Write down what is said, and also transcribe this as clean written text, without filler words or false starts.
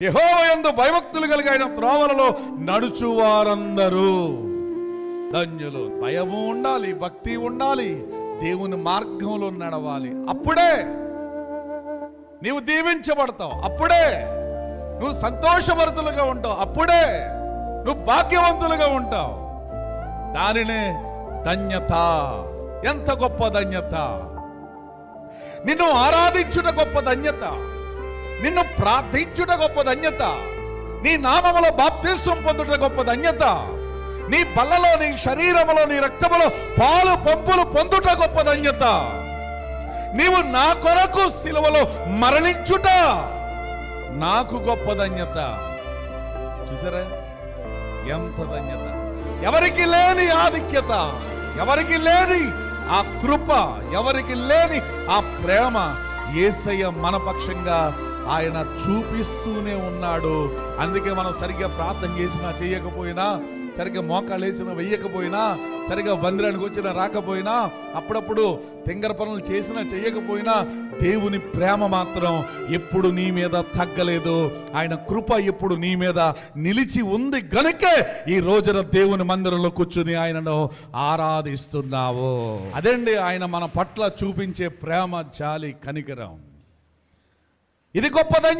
యెహోవా యందు భయభక్తులు కలిగిన త్రోవలలో నడుచువారందరూ ధన్యులు. భయము ఉండాలి, భక్తి ఉండాలి, దేవుని మార్గంలో నడవాలి. అప్పుడే నీవు దీవించబడతావు, అప్పుడే నువ్వు సంతోషభరితులుగా ఉంటావు, అప్పుడే నువ్వు భాగ్యవంతులుగా ఉంటావు. దానినే ధన్యత. ఎంత గొప్ప ధన్యత! నిన్ను ఆరాధించుట గొప్ప ధన్యత, నిన్ను ప్రార్థించుట గొప్ప ధన్యత, నీ నామములో బాప్తిస్మం పొందుట గొప్ప ధన్యత, నీ బల్లలో, నీ శరీరములో, నీ రక్తములో పాలు పంపులు పొందుట గొప్ప ధన్యత, నీవు నా కొరకు సిలువలో మరణించుట నాకు గొప్ప ధన్యత. చూసారా ఎంత ధన్యత! ఎవరికి లేని ఆధిక్యత, ఎవరికి లేని ఆ కృప, ఎవరికి లేని ఆ ప్రేమ యేసయ్య మన పక్షంగా ఆయన చూపిస్తూనే ఉన్నాడు. అందుకే మనం సరిగ్గా ప్రార్థన చేసినా చేయకపోయినా, సరిగ్గా మోకాళ్ళు వేసినా వెయ్యకపోయినా, సరిగ్గా మందిరానికి వచ్చినా రాకపోయినా, అప్పుడప్పుడు తింగర పనులు చేసినా చేయకపోయినా, దేవుని ప్రేమ మాత్రం ఎప్పుడు నీ మీద తగ్గలేదు. ఆయన కృప ఎప్పుడు నీ మీద నిలిచి ఉంది గనుకే ఈ రోజున దేవుని మందిరంలో కూర్చుని ఆయనను ఆరాధిస్తున్నావు. అదండి ఆయన మన పట్ల చూపించే ప్రేమ, జాలి, కనికరం. ఇది గొప్ప ధన్యత.